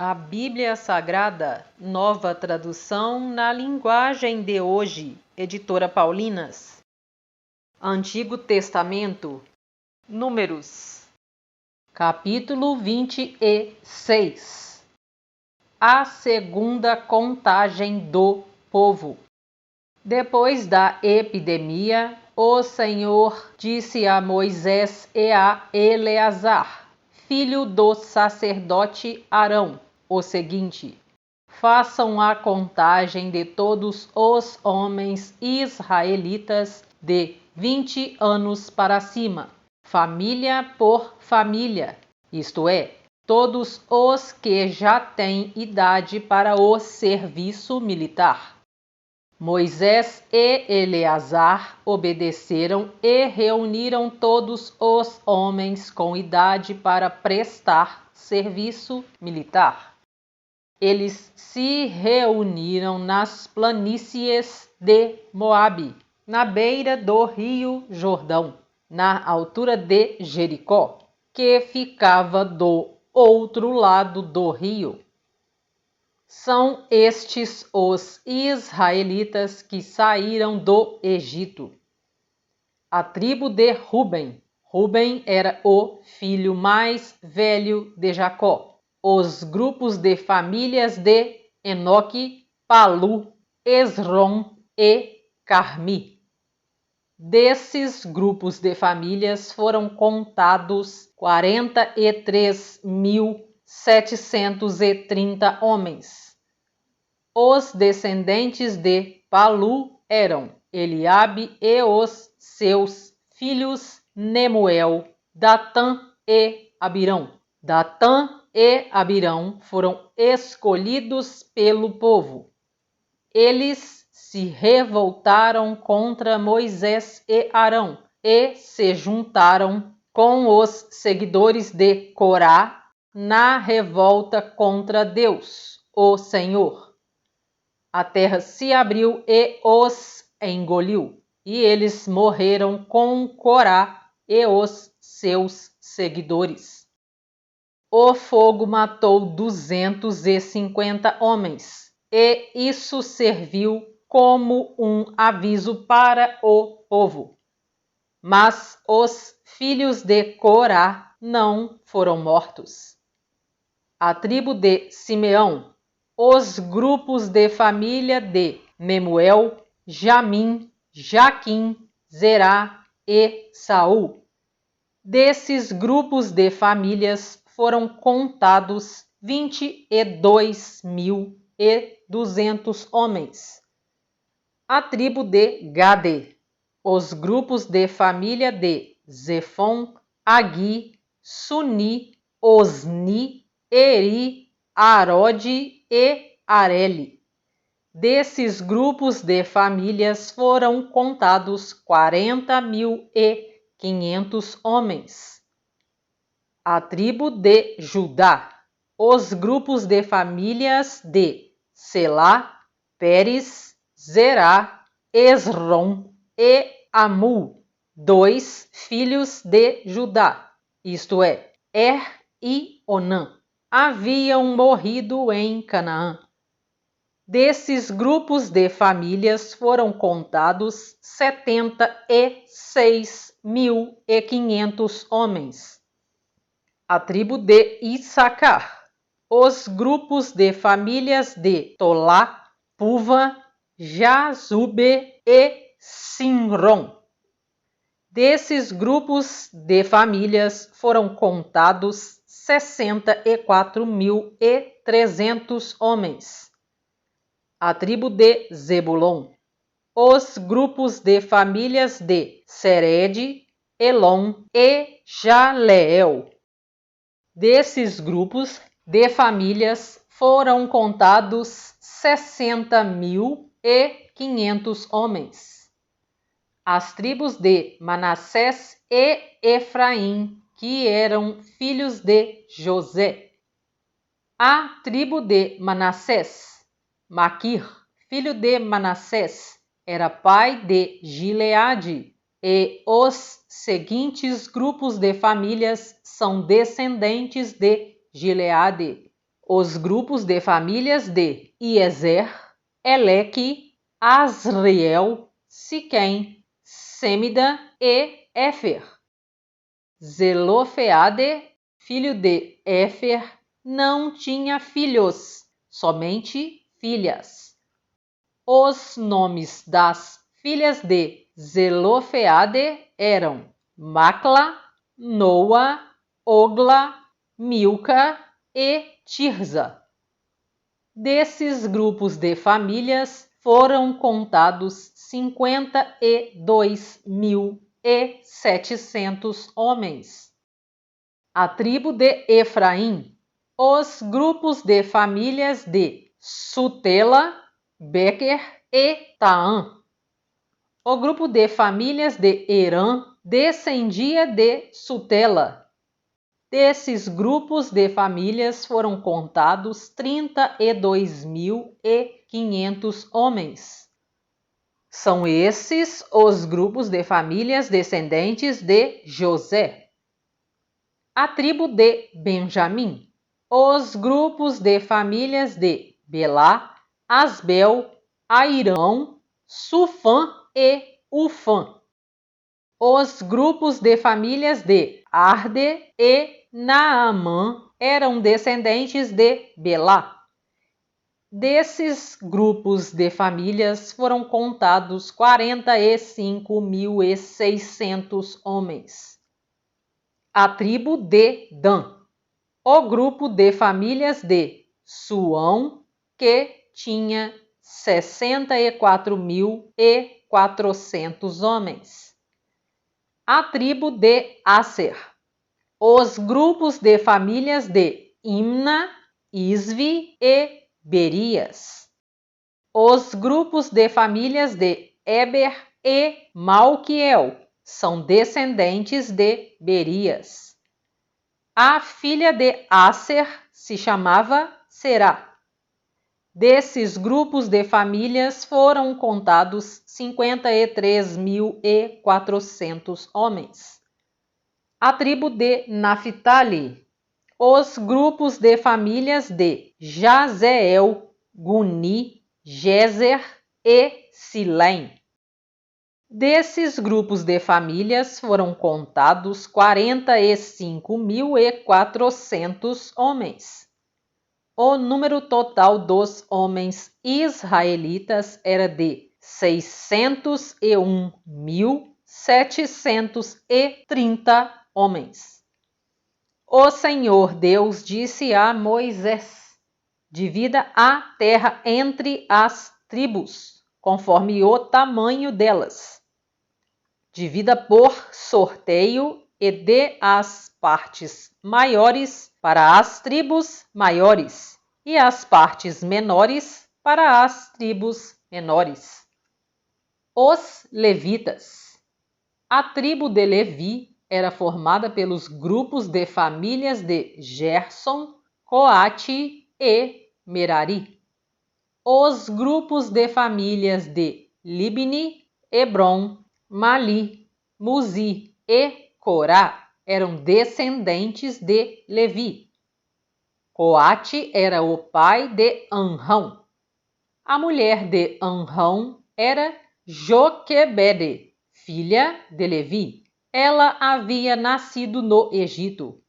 A Bíblia Sagrada, nova tradução na linguagem de hoje, Editora Paulinas. Antigo Testamento, Números, capítulo 26. A segunda contagem do povo. Depois da epidemia, o Senhor disse a Moisés e a Eleazar, filho do sacerdote Arão, o seguinte: façam a contagem de todos os homens israelitas de 20 anos para cima, família por família, isto é, todos os que já têm idade para o serviço militar. Moisés e Eleazar obedeceram e reuniram todos os homens com idade para prestar serviço militar. Eles se reuniram nas planícies de Moabe, na beira do rio Jordão, na altura de Jericó, que ficava do outro lado do rio. São estes os israelitas que saíram do Egito. A tribo de Ruben. Ruben era o filho mais velho de Jacó. Os grupos de famílias de Enoque, Palu, Esrom e Carmi. Desses grupos de famílias foram contados 43.730 homens. Os descendentes de Palu eram Eliabe e os seus filhos Nemuel, Datã e Abirão. Datã e Abirão foram escolhidos pelo povo. Eles se revoltaram contra Moisés e Arão e se juntaram com os seguidores de Corá na revolta contra Deus, o Senhor. A terra se abriu e os engoliu, e eles morreram com Corá e os seus seguidores. O fogo matou 250 homens, e isso serviu como um aviso para o povo. Mas os filhos de Corá não foram mortos. A tribo de Simeão. Os grupos de família de Nemuel, Jamim, Jaquim, Zerá e Saul. Desses grupos de famílias foram contados 22.200 homens. A tribo de Gade. Os grupos de família de Zefon, Agui, Suni, Osni, Eri, Arode e Areli. Desses grupos de famílias foram contados 40.500 homens. A tribo de Judá. Os grupos de famílias de Selá, Pérez, Zerá, Esrom e Amu, 2 filhos de Judá, isto é, e Onã, haviam morrido em Canaã. Desses grupos de famílias foram contados 76.500 homens. A tribo de Issacar. Os grupos de famílias de Tolá, Puva, Jazube e Simron. Desses grupos de famílias foram contados 64.300 homens. A tribo de Zebulon. Os grupos de famílias de Sered, Elon e Jaleel. Desses grupos de famílias foram contados 60.500 homens. As tribos de Manassés e Efraim, que eram filhos de José. A tribo de Manassés. Maquir, filho de Manassés, era pai de Gileade, e os seguintes grupos de famílias são descendentes de Gileade: Os grupos de famílias de Iezer, Eleque, Asriel, Siquém, Sêmida e Éfer. Zelofeade, filho de Éfer, não tinha filhos, somente filhas. Os nomes das filhas de Zelofeade eram Macla, Noa, Ogla, Milca e Tirza. Desses grupos de famílias foram contados 52.700 homens. A tribo de Efraim, os grupos de famílias de Sutela, Bequer e Taã. O grupo de famílias de Herã descendia de Sutela. Desses grupos de famílias foram contados 32.500 homens. São esses os grupos de famílias descendentes de José. A tribo de Benjamim, os grupos de famílias de Belá, Asbel, Airão, Sufã e Ufã. Os grupos de famílias de Arde e Naamã eram descendentes de Belá. Desses grupos de famílias foram contados 45.600 homens. A tribo de Dan, o grupo de famílias de Suão, que tinha 64.400 homens. A tribo de Aser, os grupos de famílias de Imna, Isvi e Berias. Os grupos de famílias de Eber e Malquiel são descendentes de Berias. A filha de Aser se chamava Será. Desses grupos de famílias foram contados 53.400 homens. A tribo de Naphtali, os grupos de famílias de Jazeel, Guni, Jezer e Silém. Desses grupos de famílias foram contados 45.400 homens. O número total dos homens israelitas era de 601.730 homens. O Senhor Deus disse a Moisés: divida a terra entre as tribos, conforme o tamanho delas. Divida por sorteio e dê as partes maiores para as tribos maiores e as partes menores para as tribos menores. Os levitas. A tribo de Levi era formada pelos grupos de famílias de Gerson, Coate e Merari. Os grupos de famílias de Libni, Hebron, Mali, Muzi e Corá eram descendentes de Levi. Coate era o pai de Anrão. A mulher de Anrão era Joquebede, filha de Levi. Ela havia nascido no Egito.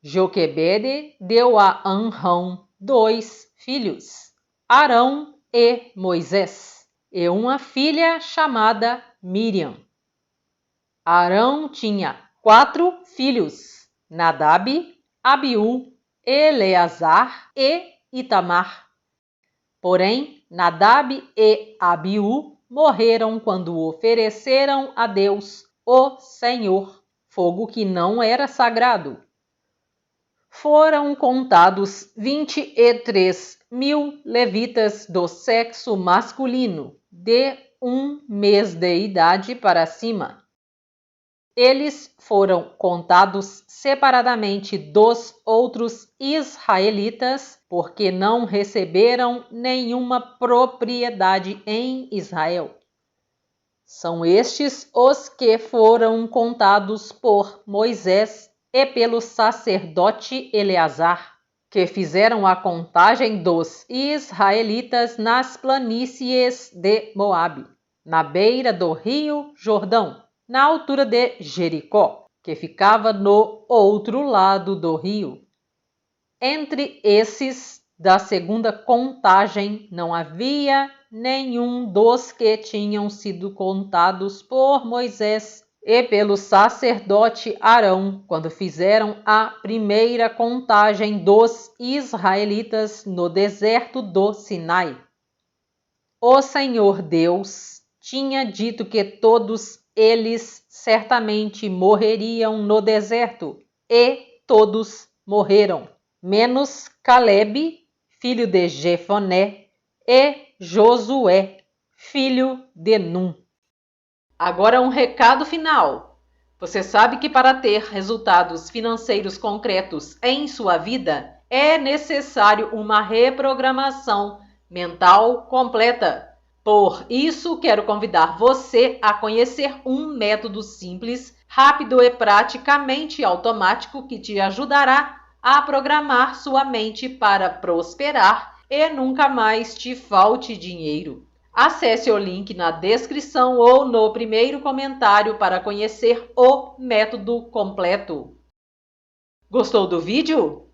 Joquebede deu a Anrão 2 filhos, Arão e Moisés, e uma filha chamada Miriam. Arão tinha 4 filhos, Nadab, Abiú, Eleazar e Itamar. Porém, Nadab e Abiú morreram quando ofereceram a Deus, o Senhor, fogo que não era sagrado. Foram contados 23.000 levitas do sexo masculino, de 1 mês de idade para cima. Eles foram contados separadamente dos outros israelitas, porque não receberam nenhuma propriedade em Israel. São estes os que foram contados por Moisés e pelo sacerdote Eleazar, que fizeram a contagem dos israelitas nas planícies de Moabe, na beira do rio Jordão, na altura de Jericó, que ficava no outro lado do rio. Entre esses da segunda contagem não havia nenhum dos que tinham sido contados por Moisés e pelo sacerdote Arão, quando fizeram a primeira contagem dos israelitas no deserto do Sinai. O Senhor Deus tinha dito que todos eles certamente morreriam no deserto, e todos morreram, menos Calebe, filho de Jefoné, e Josué, filho de Num. Agora um recado final. Você sabe que para ter resultados financeiros concretos em sua vida, é necessário uma reprogramação mental completa. Por isso, quero convidar você a conhecer um método simples, rápido e praticamente automático que te ajudará a programar sua mente para prosperar e nunca mais te falte dinheiro. Acesse o link na descrição ou no primeiro comentário para conhecer o método completo. Gostou do vídeo?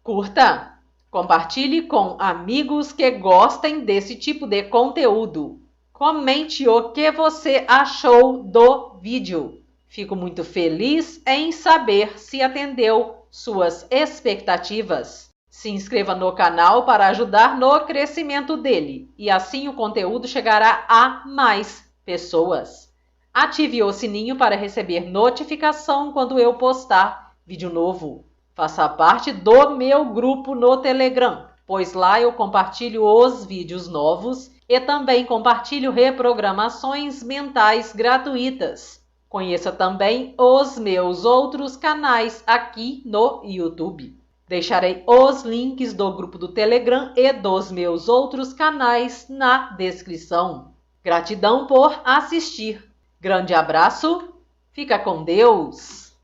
Curta! Compartilhe com amigos que gostem desse tipo de conteúdo. Comente o que você achou do vídeo. Fico muito feliz em saber se atendeu suas expectativas. Se inscreva no canal para ajudar no crescimento dele e assim o conteúdo chegará a mais pessoas. Ative o sininho para receber notificação quando eu postar vídeo novo. Faça parte do meu grupo no Telegram, pois lá eu compartilho os vídeos novos e também compartilho reprogramações mentais gratuitas. Conheça também os meus outros canais aqui no YouTube. Deixarei os links do grupo do Telegram e dos meus outros canais na descrição. Gratidão por assistir. Grande abraço, fica com Deus!